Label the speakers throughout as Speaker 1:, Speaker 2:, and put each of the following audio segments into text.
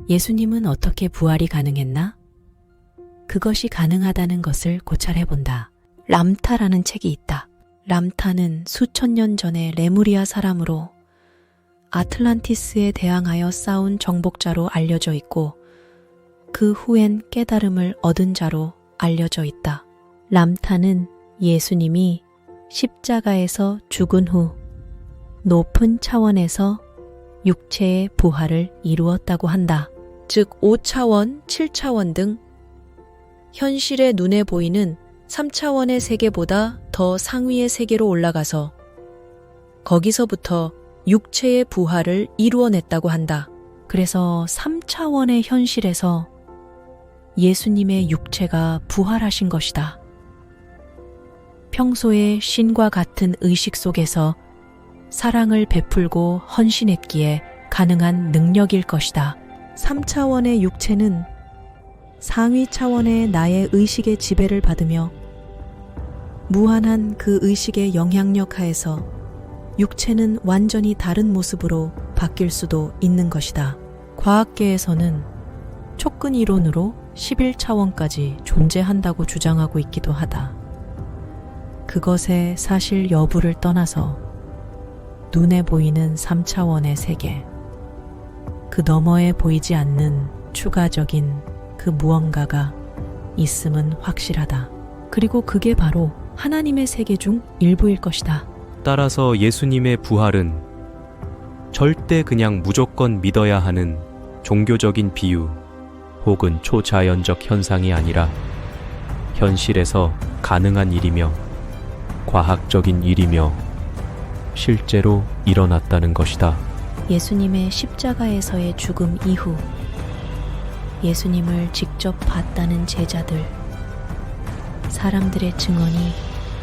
Speaker 1: 예수님은 어떻게 부활이 가능했나? 그것이 가능하다는 것을 고찰해본다. 람타라는 책이 있다. 람타는 수천 년 전에 레무리아 사람으로 아틀란티스에 대항하여 싸운 정복자로 알려져 있고 그 후엔 깨달음을 얻은 자로 알려져 있다. 람타는 예수님이 십자가에서 죽은 후 높은 차원에서 육체의 부활을 이루었다고 한다. 즉 5차원, 7차원 등 현실의 눈에 보이는 3차원의 세계보다 더 상위의 세계로 올라가서 거기서부터 육체의 부활을 이루어냈다고 한다. 그래서 3차원의 현실에서 예수님의 육체가 부활하신 것이다. 평소의 신과 같은 의식 속에서 사랑을 베풀고 헌신했기에 가능한 능력일 것이다. 3차원의 육체는 상위 차원의 나의 의식의 지배를 받으며 무한한 그 의식의 영향력 하에서 육체는 완전히 다른 모습으로 바뀔 수도 있는 것이다. 과학계에서는 촉근 이론으로 11차원까지 존재한다고 주장하고 있기도 하다. 그것의 사실 여부를 떠나서 눈에 보이는 3차원의 세계, 그 너머에 보이지 않는 추가적인 그 무언가가 있음은 확실하다. 그리고 그게 바로 하나님의 세계 중 일부일 것이다.
Speaker 2: 따라서 예수님의 부활은 절대 그냥 무조건 믿어야 하는 종교적인 비유 혹은 초자연적 현상이 아니라 현실에서 가능한 일이며 과학적인 일이며 실제로 일어났다는 것이다.
Speaker 1: 예수님의 십자가에서의 죽음 이후 예수님을 직접 봤다는 제자들, 사람들의 증언이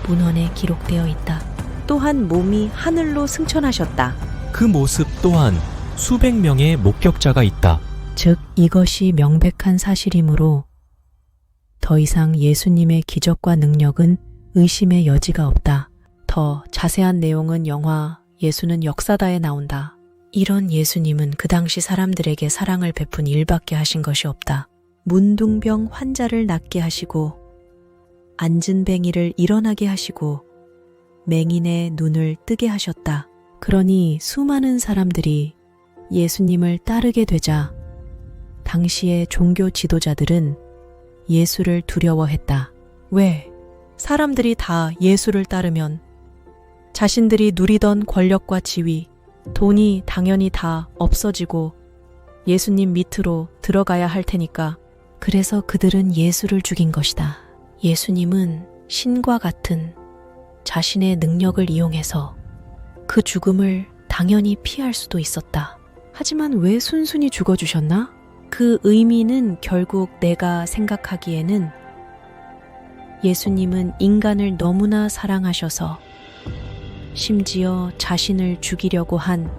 Speaker 1: 문헌에 기록되어 있다. 또한 몸이 하늘로 승천하셨다.
Speaker 3: 그 모습 또한 수백 명의 목격자가 있다.
Speaker 1: 즉 이것이 명백한 사실이므로 더 이상 예수님의 기적과 능력은 의심의 여지가 없다. 더 자세한 내용은 영화 예수는 역사다에 나온다. 이런 예수님은 그 당시 사람들에게 사랑을 베푼 일밖에 하신 것이 없다. 문둥병 환자를 낫게 하시고 앉은 뱅이를 일어나게 하시고 맹인의 눈을 뜨게 하셨다. 그러니 수많은 사람들이 예수님을 따르게 되자 당시의 종교 지도자들은 예수를 두려워했다. 왜? 사람들이 다 예수를 따르면 자신들이 누리던 권력과 지위, 돈이 당연히 다 없어지고 예수님 밑으로 들어가야 할 테니까. 그래서 그들은 예수를 죽인 것이다. 예수님은 신과 같은 자신의 능력을 이용해서 그 죽음을 당연히 피할 수도 있었다. 하지만 왜 순순히 죽어주셨나? 그 의미는 결국 내가 생각하기에는 예수님은 인간을 너무나 사랑하셔서 심지어 자신을 죽이려고 한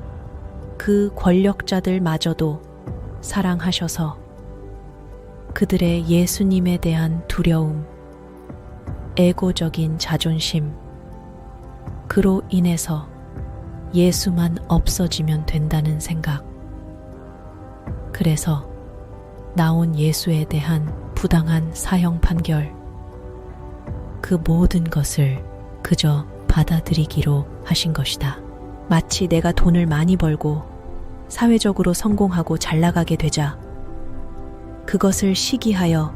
Speaker 1: 그 권력자들마저도 사랑하셔서 그들의 예수님에 대한 두려움, 에고적인 자존심, 그로 인해서 예수만 없어지면 된다는 생각. 그래서 나온 예수에 대한 부당한 사형 판결, 그 모든 것을 그저 받아들이기로 하신 것이다. 마치 내가 돈을 많이 벌고 사회적으로 성공하고 잘 나가게 되자 그것을 시기하여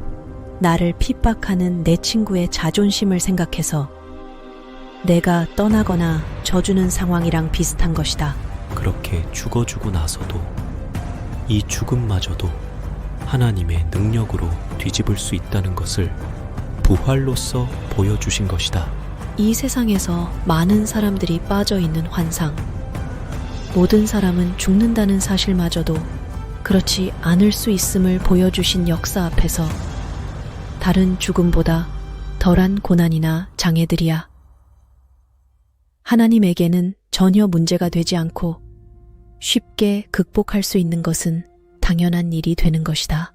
Speaker 1: 나를 핍박하는 내 친구의 자존심을 생각해서 내가 떠나거나 져주는 상황이랑 비슷한 것이다.
Speaker 3: 그렇게 죽어주고 나서도 이 죽음마저도 하나님의 능력으로 뒤집을 수 있다는 것을 부활로서 보여주신 것이다.
Speaker 1: 이 세상에서 많은 사람들이 빠져있는 환상, 모든 사람은 죽는다는 사실마저도 그렇지 않을 수 있음을 보여주신 역사 앞에서 다른 죽음보다 덜한 고난이나 장애들이야 하나님에게는 전혀 문제가 되지 않고 쉽게 극복할 수 있는 것은 당연한 일이 되는 것이다.